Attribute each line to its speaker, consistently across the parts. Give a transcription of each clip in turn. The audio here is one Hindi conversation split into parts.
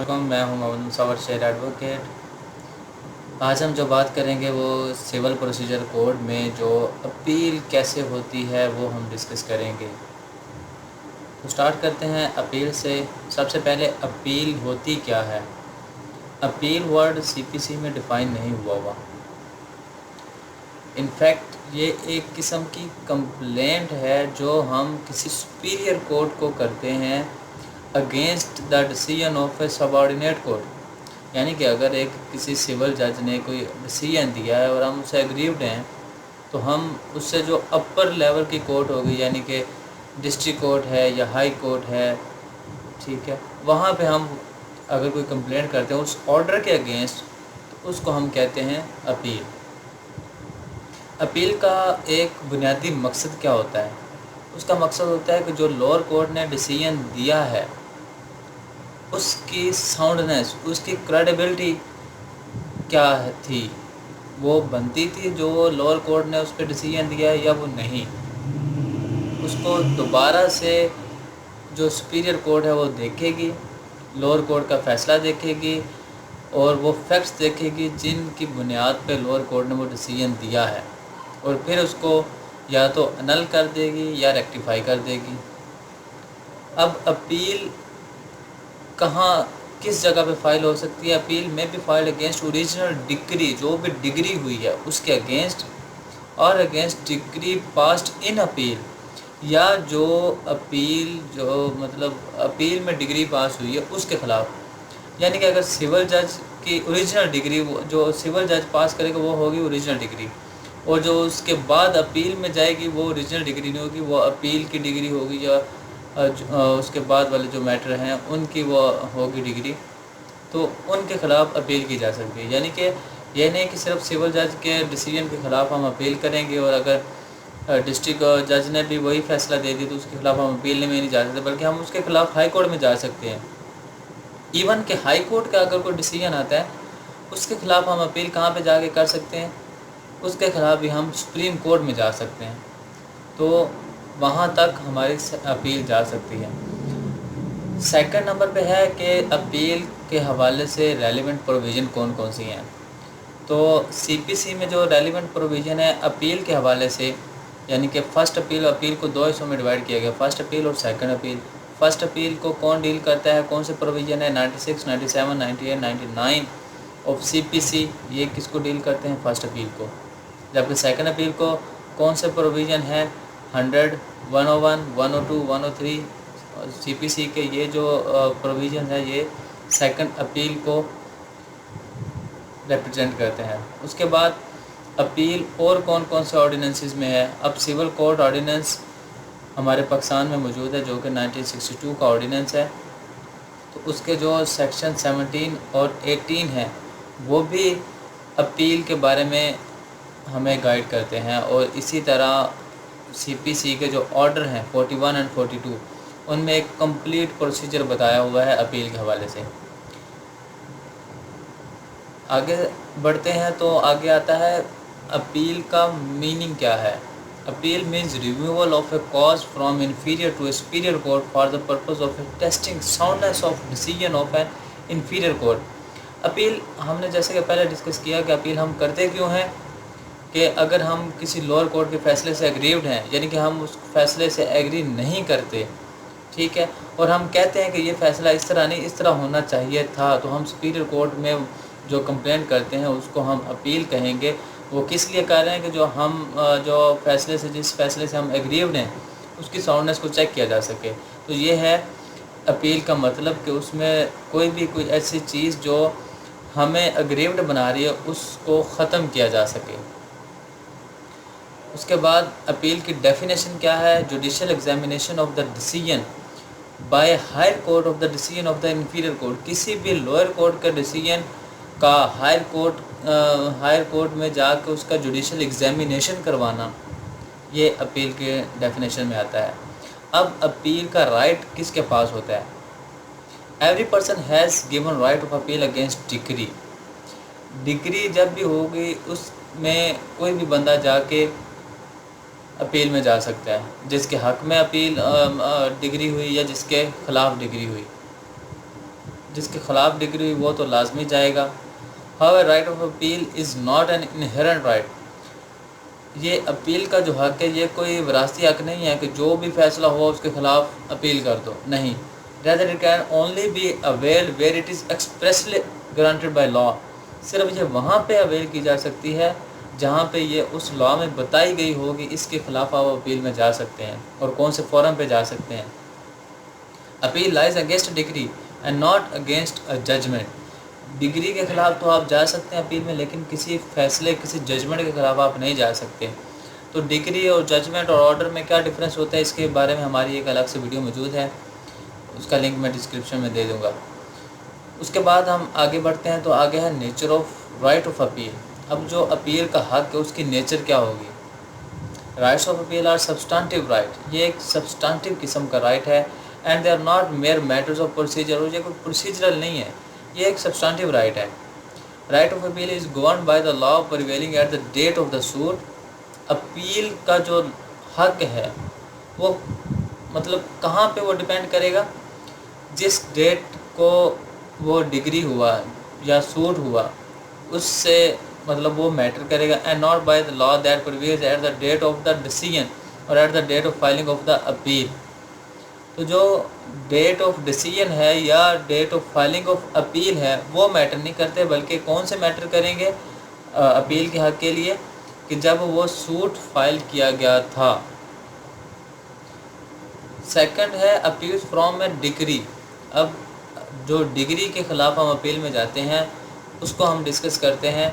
Speaker 1: मैं हूं मोहम्मद मुसव्वर शेर एडवोकेट। आज हम जो बात करेंगे वो सिविल प्रोसीजर कोड में जो अपील कैसे होती है वो हम डिस्कस करेंगे। तो स्टार्ट करते हैं अपील से। सबसे पहले अपील होती क्या है। अपील वर्ड सीपीसी में डिफ़ाइन नहीं हुआ। इनफैक्ट ये एक किस्म की कंप्लेंट है जो हम किसी सुपीरियर कोर्ट को करते हैं against the decision of A subordinate court. यानी कि अगर एक किसी सिविल जज ने कोई डिसीजन दिया है और हम उससे एग्रीव्ड हैं तो हम उससे जो अपर लेवल की कोर्ट होगी यानी कि डिस्ट्रिक्ट कोर्ट है या हाई कोर्ट है, ठीक है, वहाँ पे हम अगर कोई कंप्लेंट करते हैं उस ऑर्डर के अगेंस्ट तो उसको हम कहते हैं अपील। अपील का एक बुनियादी मकसद क्या होता है। उसका मकसद होता है कि जो लोअर कोर्ट ने डिसीजन दिया है उसकी साउंडनेस, उसकी क्रेडिबिलिटी क्या थी, वो बनती थी जो लोअर कोर्ट ने उस पर डिसीजन दिया है या वो नहीं। उसको दोबारा से जो सुपीरियर कोर्ट है वो देखेगी, लोअर कोर्ट का फ़ैसला देखेगी और वो फैक्ट्स देखेगी जिनकी बुनियाद पे लोअर कोर्ट ने वो डिसीजन दिया है और फिर उसको या तो अनल कर देगी या रेक्टिफाई कर देगी। अब अपील कहाँ किस जगह पे फ़ाइल हो सकती है। अपील में भी फाइल अगेंस्ट ओरिजिनल डिग्री, जो भी डिग्री हुई है उसके अगेंस्ट, और against degree past in appeal, या जो अपील जो मतलब अपील में डिग्री पास हुई है उसके ख़िलाफ़। यानी कि अगर सिविल जज की ओरिजिनल डिग्री जो सिविल जज पास करेगा वो होगी ओरिजिनल डिग्री, और जो उसके बाद अपील में जाएगी वो ओरिजिनल डिग्री नहीं होगी, वो अपील की डिग्री होगी या उसके बाद वाले जो मैटर हैं उनकी वो होगी डिग्री, तो उनके ख़िलाफ़ अपील की जा सकती है। यानी कि यह नहीं कि सिर्फ सिविल जज के डिसीजन के ख़िलाफ़ हम अपील करेंगे और अगर डिस्ट्रिक्ट जज ने भी वही फ़ैसला दे दिया तो उसके ख़िलाफ़ हम अपील में नहीं जा सकते, बल्कि हम उसके ख़िलाफ़ हाई कोर्ट में जा सकते हैं। इवन के हाई कोर्ट का अगर कोई डिसीजन आता है उसके ख़िलाफ़ हम अपील कहाँ पे जाके कर सकते हैं, उसके ख़िलाफ़ भी हम सुप्रीम कोर्ट में जा सकते हैं। तो वहाँ तक हमारी अपील जा सकती है। सेकंड नंबर पे है कि अपील के हवाले से रेलिवेंट प्रोविज़न कौन कौन सी हैं। तो सीपीसी में जो रेलिवेंट प्रोविज़न है अपील के हवाले से, यानी कि फ़र्स्ट अपील को दो हिस्सों में डिवाइड किया गया, फ़र्स्ट अपील और सेकंड अपील। फ़र्स्ट अपील को कौन डील करता है, कौन से प्रोविज़न है, 96, 97, 98, 99 ऑफ सीपीसी, ये किसको डील करते हैं, फ़र्स्ट अपील को। जबकि सेकंड अपील को कौन से प्रोविज़न है, 100, 101, 102, 103 सीपीसी के ये जो प्रोविज़न है ये सेकंड अपील को रिप्रेजेंट करते हैं। उसके बाद अपील और कौन कौन से ऑर्डिनेंसेस में है। अब सिविल कोड ऑर्डिनेंस हमारे पाकिस्तान में मौजूद है जो कि 1962 का ऑर्डिनेंस है, तो उसके जो सेक्शन 17 और 18 हैं वो भी अपील के बारे में हमें गाइड करते हैं। और इसी तरह सीपीसी के जो ऑर्डर हैं 41 एंड 42 उनमें एक कंप्लीट प्रोसीजर बताया हुआ है अपील के हवाले से। आगे बढ़ते हैं तो आगे आता है अपील का मीनिंग क्या है। Appeal means removal of a cause from inferior to a superior court for the purpose of testing soundness of decision of an inferior court. Appeal हमने जैसे कि पहले डिस्कस किया कि अपील हम करते क्यों हैं, कि अगर हम किसी लोअर कोर्ट के फ़ैसले से एग्रीव्ड हैं, यानी कि हम उस फैसले से एग्री नहीं करते, ठीक है, और हम कहते हैं कि ये फ़ैसला इस तरह नहीं इस तरह होना चाहिए था, तो हम सुपीरियर कोर्ट में जो कंप्लेंट करते हैं उसको हम अपील कहेंगे। वो किस लिए कर रहे हैं कि जो हम जो फैसले से जिस फैसले से हम एग्रीव्ड हैं उसकी साउंडनेस को चेक किया जा सके। तो ये है अपील का मतलब, कि उसमें कोई ऐसी चीज़ जो हमें एग्रीव्ड बना रही है उसको ख़त्म किया जा सके। उसके बाद अपील की डेफिनेशन क्या है, judicial examination of the decision by higher court of the decision of the inferior court. किसी भी लोअर कोर्ट का डिसीजन का हायर कोर्ट में जाकर उसका जुडिशल एग्जामिनेशन करवाना, ये अपील के डेफिनेशन में आता है। अब अपील का राइट किसके पास होता है। Every person has given right of appeal against degree. Degree जब भी होगी उसमें कोई भी बंदा जाके अपील में जा सकता है, जिसके हक़ में अपील डिग्री हुई या जिसके ख़िलाफ़ डिग्री हुई। जिसके ख़िलाफ़ डिग्री हुई वो तो लाजमी जाएगा। However right of appeal is not an inherent right. ये अपील का जो हक़ है ये कोई विरासती हक़ नहीं है कि जो भी फ़ैसला हो उसके ख़िलाफ़ अपील कर दो, नहीं। Rather it can only be avail where it is expressly granted by law. सिर्फ ये वहाँ पे अवेल की जा सकती है जहाँ पे ये उस लॉ में बताई गई हो कि इसके ख़िलाफ़ आप अपील में जा सकते हैं और कौन से फोरम पे जा सकते हैं। Appeal lies against decree and not against a judgment. Decree के ख़िलाफ़ तो आप जा सकते हैं अपील में, लेकिन किसी फ़ैसले किसी जजमेंट के ख़िलाफ़ आप नहीं जा सकते। तो डिग्री और जजमेंट और ऑर्डर में क्या डिफरेंस होता है, इसके बारे में हमारी एक अलग से वीडियो मौजूद है, उसका लिंक मैं डिस्क्रिप्शन में दे दूँगा। उसके बाद हम आगे बढ़ते हैं, तो आगे है nature of right of appeal. अब जो अपील का हक़ है उसकी नेचर क्या होगी। Rights of appeal are substantive right, ये एक सब्सटेंटिव किस्म का राइट है and they are not mere matters of procedure, और ये कोई प्रोसीजरल नहीं है, ये एक सब्सटेंटिव राइट है। Right of appeal is governed by the law prevailing at the date of the suit. Appeal का जो हक़ है वो मतलब कहाँ पे वो डिपेंड करेगा, जिस डेट को वो डिग्री हुआ या सूट हुआ उससे मतलब वो मैटर करेगा। And not by the law that prevails at the date of the decision or at the date of filing of the appeal. तो जो डेट ऑफ डिसीजन है या date of filing of appeal है वो मैटर नहीं करते, बल्कि कौन से मैटर करेंगे अपील के हक़ के लिए, कि जब वो सूट फाइल किया गया था। सेकंड है अपील फ्रॉम ए डिग्री। अब जो डिग्री के ख़िलाफ़ हम अपील में जाते हैं उसको हम डिस्कस करते हैं।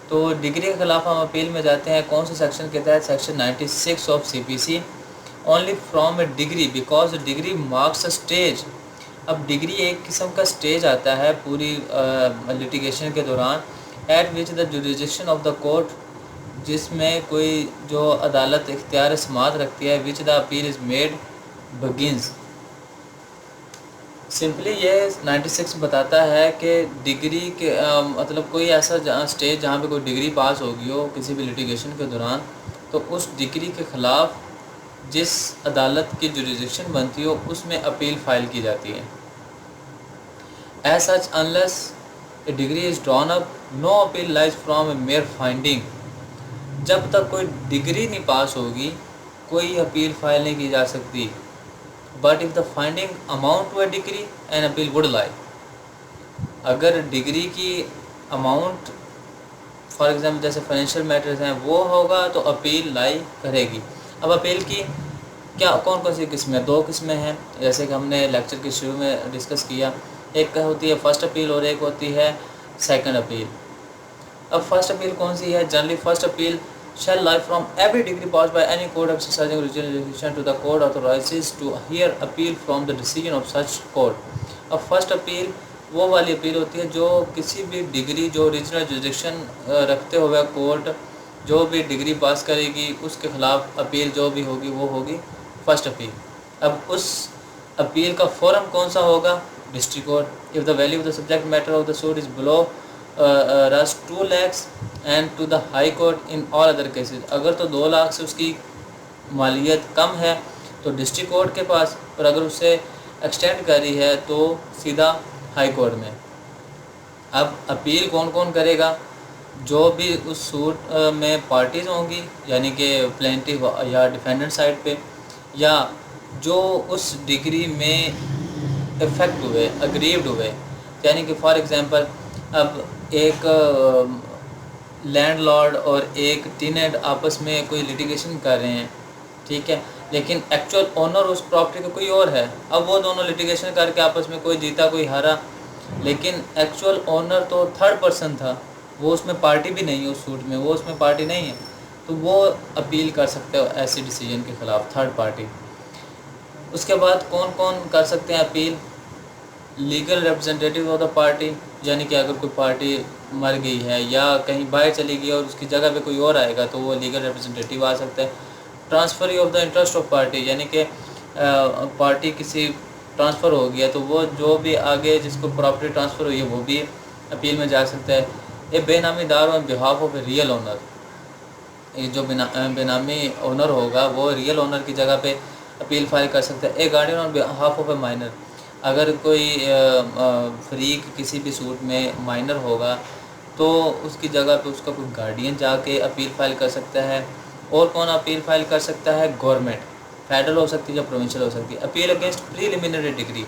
Speaker 1: तो डिग्री के ख़िलाफ़ हम अपील में जाते हैं कौन से सेक्शन के तहत, section 96 of CPC। Only from A degree because degree marks a stage. अब डिग्री एक किस्म का स्टेज आता है पूरी लिटिगेशन के दौरान, eight which the jurisdiction of the court, जिसमें कोई जो अदालत इख्तियार समात रखती है, which the appeal is made begins. Simply ये 96 बताता है कि डिग्री के मतलब कोई ऐसा स्टेज जहाँ पे कोई डिग्री पास होगी हो किसी भी लिटिगेशन के दौरान, तो उस डिग्री के ख़िलाफ़ जिस अदालत की जुरिडिक्शन बनती हो उसमें अपील फ़ाइल की जाती है। As such unless a decree is drawn up no appeal lies from a mere finding. जब तक कोई डिग्री नहीं पास होगी कोई अपील फ़ाइल नहीं की जा सकती। But if the finding amount to a decree an appeal would lie. अगर डिग्री की अमाउंट फॉर एग्जांपल जैसे फाइनेंशियल मैटर्स हैं वो होगा तो अपील लाई करेगी। अब अपील की क्या कौन कौन सी किस्में, दो किस्में हैं, जैसे कि हमने लेक्चर के शुरू में डिस्कस किया। एक होती है फर्स्ट अपील और एक होती है सेकंड अपील। अब फर्स्ट अपील कौन सी है, generally first appeal shall lie from every degree passed by any court exercising original jurisdiction to the court authorizes to hear appeal from the decision of such court। अब फर्स्ट अपील वो वाली अपील होती है जो किसी भी डिग्री जो ओरिजिनल जुरिडिक्शन रखते हुए कोर्ट जो भी डिग्री पास करेगी उसके ख़िलाफ़ अपील जो भी होगी वो होगी फर्स्ट अपील। अब उस अपील का फोरम कौन सा होगा, district court. If the value of the subject matter of the suit is below Rs 2 lakhs and to the high court in all other cases. अगर तो 2 लाख से उसकी मालियत कम है तो डिस्ट्रिक्ट कोर्ट के पास, और अगर उससे एक्सटेंड करी है तो सीधा हाई कोर्ट में। अब अपील कौन कौन करेगा, जो भी उस सूट में पार्टीज़ होंगी यानी कि प्लेंटिफ या डिफेंडेंट साइड पे, या जो उस डिग्री में इफ़ेक्ट हुए अग्रीव्ड हुए। यानी कि फॉर एग्ज़ाम्पल अब एक लैंडलॉर्ड और एक टेनेंट आपस में कोई लिटिगेशन कर रहे हैं, ठीक है, लेकिन एक्चुअल ओनर उस प्रॉपर्टी का कोई और है। अब वो दोनों लिटिगेशन करके आपस में कोई जीता कोई हारा, लेकिन एक्चुअल ओनर तो थर्ड पर्सन था, वो उसमें पार्टी भी नहीं है, उस सूट में वो उसमें पार्टी नहीं है, तो वो अपील कर सकते हो ऐसे डिसीजन के ख़िलाफ़ थर्ड पार्टी। उसके बाद कौन कौन कर सकते हैं appeal, legal representative of the party, यानी कि अगर कोई पार्टी मर गई है या कहीं बाहर चली गई और उसकी जगह पे कोई और आएगा तो वो लीगल रिप्रेजेंटेटिव आ सकता है। Transfer of the interest of party, यानी कि पार्टी किसी ट्रांसफ़र हो गया तो वो जो भी आगे जिसको प्रॉपर्टी ट्रांसफ़र हुई है वो भी अपील में जा सकता है। ये बेनामीदार on behalf of a real owner, ये जो बेनामी ओनर होगा वो रियल ओनर की जगह पे अपील फाइल कर सकता है। A guardian on behalf of a minor, अगर कोई फरीक किसी भी सूट में माइनर होगा तो उसकी जगह पे उसका कोई गार्डियन जाके अपील फ़ाइल कर सकता है। और कौन अपील फ़ाइल कर सकता है? गवर्नमेंट, फेडरल हो सकती है या प्रोविंशियल हो सकती है। अपील अगेंस्ट प्रीलिमिनरी डिग्री,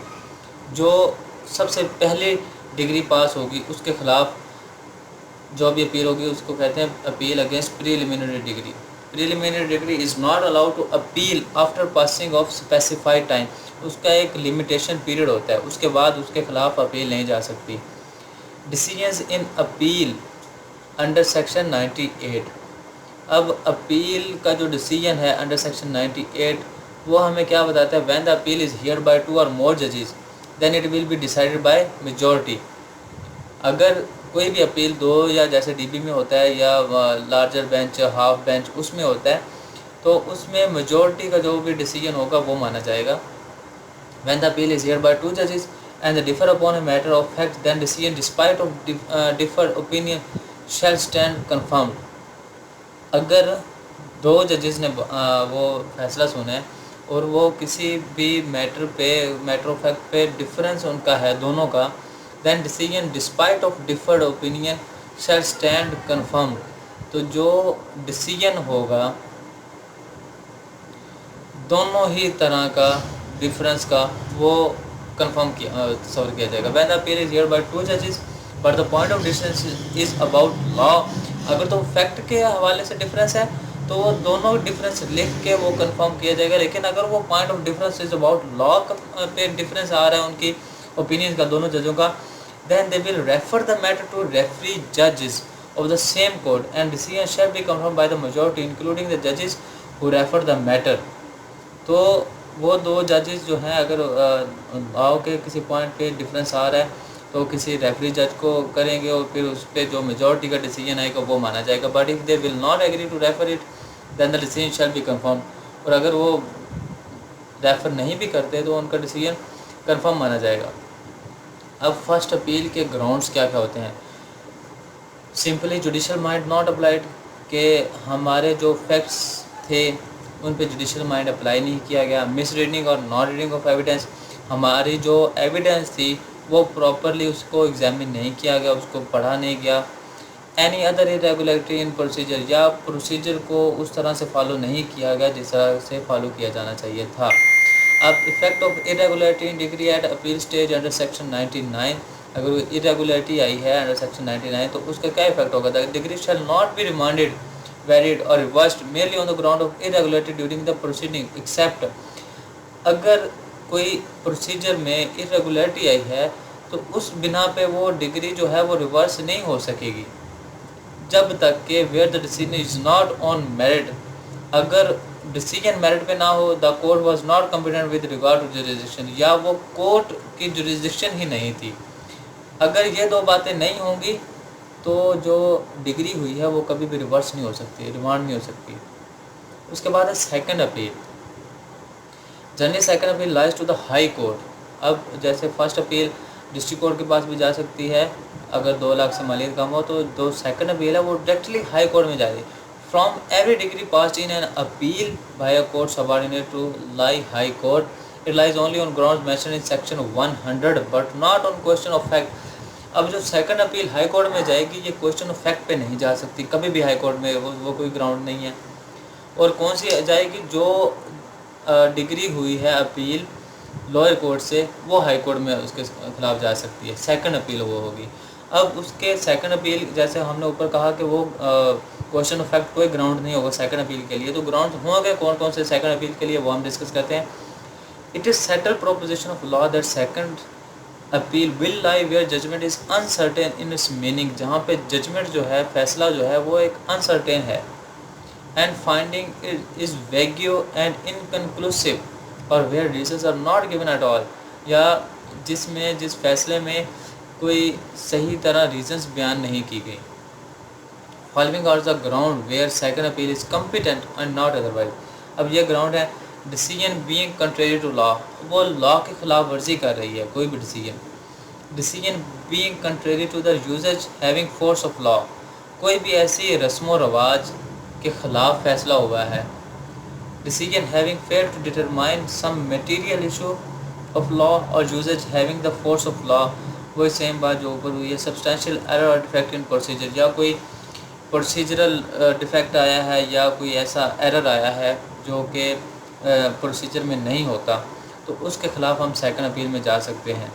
Speaker 1: जो सबसे पहले डिग्री पास होगी उसके ख़िलाफ़ जो भी अपील होगी उसको कहते हैं appeal against preliminary decree. Preliminary decree is not allowed to appeal after passing of specified time. उसका एक लिमिटेशन पीरियड होता है, उसके बाद उसके ख़िलाफ़ अपील नहीं जा सकती। Decisions in appeal under section 98। अब अपील का जो डिसीजन है अंडर सेक्शन 98 वो हमें क्या बताता है? When the appeal is heard by 2 और मोर जजेस then it will be decided by majority. अगर कोई भी अपील 2 या जैसे डीबी में होता है या लार्जर बेंच, हाफ बेंच उसमें होता है, तो उसमें मेजॉरिटी का जो भी डिसीजन होगा वो माना जाएगा। When the appeal is heard by 2 judges and they differ upon a matter of fact, then decision despite of differed opinion shall stand confirmed। अगर 2 जजेस ने वो फैसला सुना है और वो किसी भी मैटर ऑफ फैक्ट पे डिफरेंस उनका है दोनों का, then decision despite of differed opinion shall stand confirmed। तो जो डिसीजन होगा दोनों ही तरह का डिफरेंस का वो कंफर्म किया जाएगा। When the appeal is heard by 2 जजेस but the point of difference is about law. अगर तो फैक्ट के हवाले से डिफरेंस है तो वो दोनों डिफरेंस लिख के वो कंफर्म किया जाएगा। लेकिन अगर वो point of difference is about law पे डिफरेंस आ रहा है उनकी ओपिनियन का, दोनों जजों का, then they will refer the matter to referee judges of the same court and decision shall be confirmed by the majority including the judges who refer the matter। तो वो 2 जजेस जो हैं अगर लॉ के किसी पॉइंट पे डिफरेंस आ रहा है तो किसी रेफरी जज को करेंगे और फिर उस पर जो मेजॉरिटी का डिसीजन आएगा वो माना जाएगा। But if they will not agree to refer it then the decision shall be confirm. और अगर वो रेफर नहीं भी करते तो उनका डिसीजन कंफर्म माना जाएगा। अब फर्स्ट अपील के ग्राउंड्स क्या क्या होते हैं? Simply judicial mind not applied, के हमारे जो फैक्ट्स थे उन पे जुडिशल माइंड अप्लाई नहीं किया गया। मिस रीडिंग और नॉट रीडिंग ऑफ एविडेंस, हमारी जो एविडेंस थी वो प्रॉपरली उसको एग्जामिन नहीं किया गया, उसको पढ़ा नहीं गया। एनी अदर इरेगुलरिटी इन प्रोसीजर, या प्रोसीजर को उस तरह से फॉलो नहीं किया गया जिस तरह से फॉलो किया जाना चाहिए था। अब effect of irregularity in degree at appeal stage under section 99, अगर इरेगुलरिटी आई है अंडर सेक्शन 99 तो उसका क्या इफेक्ट होगा? The degree shall not be remanded, varied or reversed merely on the ground of irregularity during the proceeding except, अगर कोई प्रोसीजर में इरेगुलरिटी आई है तो उस बिना पे वो डिग्री जो है वो रिवर्स नहीं हो सकेगी जब तक कि where the decision is not on merit. अगर डिसीजन मेरिट पे ना हो, the court was not competent with regard to jurisdiction, या वो कोर्ट की जुरिसडिक्शन ही नहीं थी। अगर ये 2 बातें नहीं होंगी तो जो डिग्री हुई है वो कभी भी रिवर्स नहीं हो सकती, रिमांड नहीं हो सकती। उसके बाद है second appeal. Generally second appeal lies to the high court. अब जैसे फर्स्ट अपील डिस्ट्रिक्ट कोर्ट के पास भी जा सकती है अगर 2 लाख से मालियत कम हो, तो जो सेकंड अपील है वो डायरेक्टली हाई कोर्ट में जाएगी। From every decree passed in an appeal by a court subordinate to lie high court it lies only on grounds mentioned in section 100 but not on question of fact. अब जो सेकंड अपील हाई कोर्ट में जाएगी ये क्वेश्चन ऑफ फैक्ट पे नहीं जा सकती कभी भी। हाई कोर्ट में वो कोई ग्राउंड नहीं है। और कौन सी जाएगी? जो डिग्री हुई है अपील लोअर कोर्ट से वो हाई कोर्ट में उसके खिलाफ जा सकती है, सेकंड अपील वो होगी। अब उसके सेकंड अपील जैसे हमने ऊपर कहा कि वो क्वेश्चन ऑफ फैक्ट कोई ग्राउंड नहीं होगा सेकंड अपील के लिए। तो ग्राउंड होंगे कौन कौन से सेकंड अपील के लिए वो हम डिस्कस करते हैं। It is settle proposition of law that second appeal will lie where judgment is uncertain in its meaning, जहाँ पे जजमेंट जो है, फैसला जो है वो एक अनसर्टेन है। And finding is vague and inconclusive और where reasons are not given at all, या जिस फैसले में कोई सही तरह रीजंस बयान नहीं की गई। Following are the ground where second appeal is competent and not otherwise. अब ये ग्राउंड है decision being contrary to law, वो लॉ की खिलाफ वर्जी कर रही है कोई भी decision being contrary to the usages having force of law, कोई भी ऐसी रस्म व रवाज के ख़िलाफ़ फैसला हुआ है। Decision having failed to determine some material issue of law or usages having the force of law, वही सेम बात जो ऊपर हुई है। Substantial error or defect in procedure, या कोई प्रोसीजरल डिफेक्ट आया है या कोई ऐसा एरर आया है जो कि प्रोसीजर में नहीं होता, तो उसके ख़िलाफ़ हम सेकंड अपील में जा सकते हैं।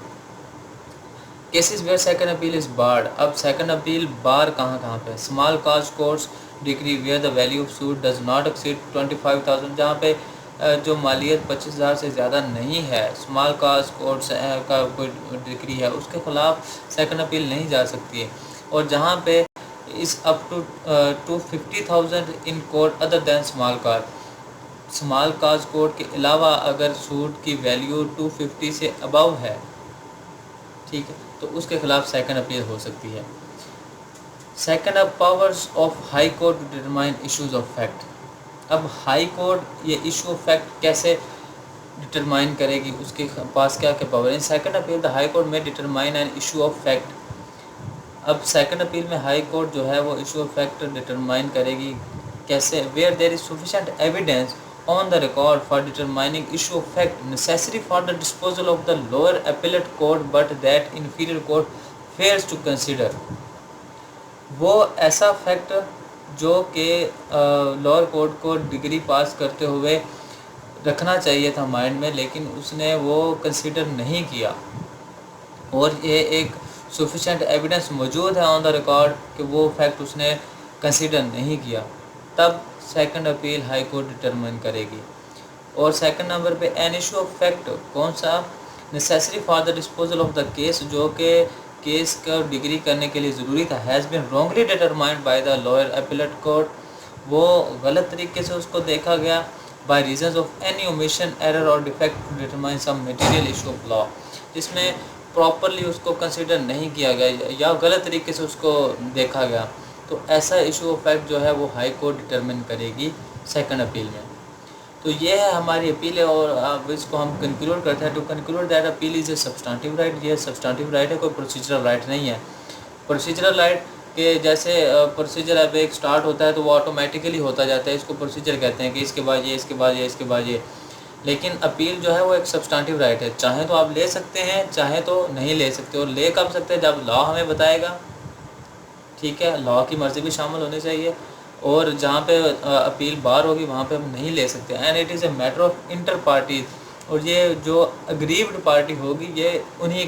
Speaker 1: Cases where second appeal is barred. अब सेकंड अपील बार कहाँ पे? Small cause courts decree where the value of suit does not exceed 25,000, जहाँ पे जो मालियत 25,000 से ज़्यादा नहीं है, स्मॉल काज कोर्स का कोई डिग्री है, उसके ख़िलाफ़ सेकंड अपील नहीं जा सकती है। और जहाँ पे is up to 50,000 in court other than small cause court के अलावा अगर सूट की वैल्यू 250 से अबव है, ठीक है, तो उसके खिलाफ सेकंड अपील हो सकती है। सेकंड अब powers of High Court to determine issues of fact. अब हाई कोर्ट ये इशू ऑफ फैक्ट कैसे डिटरमाइन करेगी, उसके पास क्या क्या पावर है। Second appeal the high court में determine an issue of fact. अब सेकंड अपील में हाई कोर्ट जो है वो इशू ऑफ फैक्ट डिटरमाइन करेगी कैसे? Where there is sufficient evidence on the record for determining issue of fact necessary for the disposal of the lower appellate court but that inferior court fails to consider। वो ऐसा फैक्ट जो कि लोअर कोर्ट को डिग्री पास करते हुए रखना चाहिए था माइंड में, लेकिन उसने वो कंसिडर नहीं किया, और ये एक सफिशिएंट एविडेंस मौजूद है ऑन द रिकॉर्ड कि वो फैक्ट उसने कंसिडर नहीं किया, तब second appeal high court determine करेगी। और सेकंड नंबर पे एन इशू ऑफ फैक्ट कौन सा? Necessary for the disposal of the case, जो कि केस का डिग्री करने के लिए ज़रूरी था, has been wrongly determined by the lower appellate court, वो गलत तरीके से उसको देखा गया by reasons of any omission error or defect to determine some material issue of law, जिसमें प्रॉपरली उसको कंसिडर नहीं किया गया या गलत तरीके से उसको देखा गया, तो ऐसा इशू ऑफ फैक्ट जो है वो हाई कोर्ट डिटरमिन करेगी सेकंड अपील में। तो ये है हमारी अपील है, और अब इसको हम कंक्लूड करते हैं। To conclude that appeal is a substantive right. ये सब्सटेंटिव राइट है, कोई प्रोसीजरल राइट नहीं है। प्रोसीजरल राइट के जैसे प्रोसीजर अब एक स्टार्ट होता है तो वो ऑटोमेटिकली होता जाता है, इसको प्रोसीजर कहते हैं कि इसके बाद ये, इसके बाद ये, इसके बाद ये। लेकिन अपील जो है वो एक सब्सटेंटिव राइट है, चाहे तो आप ले सकते हैं, चाहे तो नहीं ले सकते। और ले कब सकते हैं? जब लॉ हमें बताएगा, ठीक है, लॉ की मर्ज़ी भी शामिल होनी चाहिए, और जहाँ पे अपील बार होगी वहाँ पे हम नहीं ले सकते। And it is a matter of inter parties, और ये जो अग्रीव्ड पार्टी होगी ये उन्हीं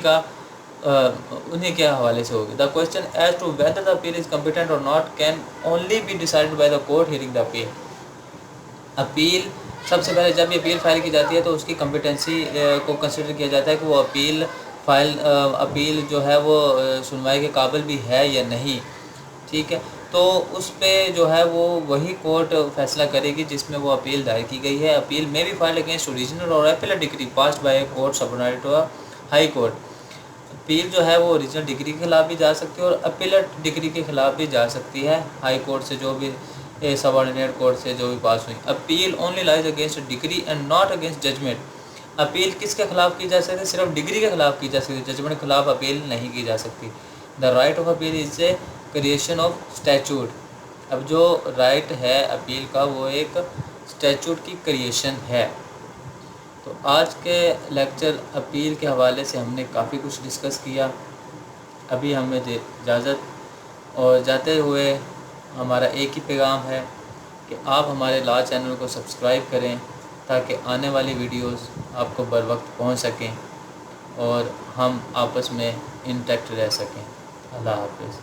Speaker 1: के हवाले से होगी। The question as to whether the appeal is competent or not can only be decided by the court hearing the appeal. Appeal सबसे पहले जब ये अपील फाइल की जाती है तो उसकी कम्पिटेंसी को कंसिडर किया जाता है कि वो अपील जो है वो सुनवाई के काबिल भी है या नहीं, ठीक है। तो उस पे जो है वो वही कोर्ट फैसला करेगी जिसमें वो अपील दायर की गई है। अपील में भी फाइल अगेंस्ट ओरिजिनल और appellate decree passed by a court subordinate to high court. Appeal जो है वो ओरिजिनल डिग्री के खिलाफ भी जा सकती है और अपीलेट डिग्री के खिलाफ भी जा सकती है, हाई कोर्ट से जो भी सबऑर्डिनेट कोर्ट से जो भी पास हुई। Appeal only lies against decree and not against judgement. Appeal किसके खिलाफ की जा सकती है? सिर्फ डिग्री के खिलाफ की जा सकती है, जजमेंट के खिलाफ अपील नहीं की जा सकती। The right of appeal is a creation of statute. अब जो राइट है अपील का वो एक स्टैचूट की क्रिएशन है। तो आज के लेक्चर अपील के हवाले से हमने काफ़ी कुछ डिस्कस किया। अभी हमें इजाज़त, और जाते हुए हमारा एक ही पैगाम है कि आप हमारे लॉ चैनल को सब्सक्राइब करें ताकि आने वाली वीडियोस आपको बर वक्त पहुँच सकें और हम आपस में इंटैक्ट रह सकें। अल्लाह हाफ़िज़।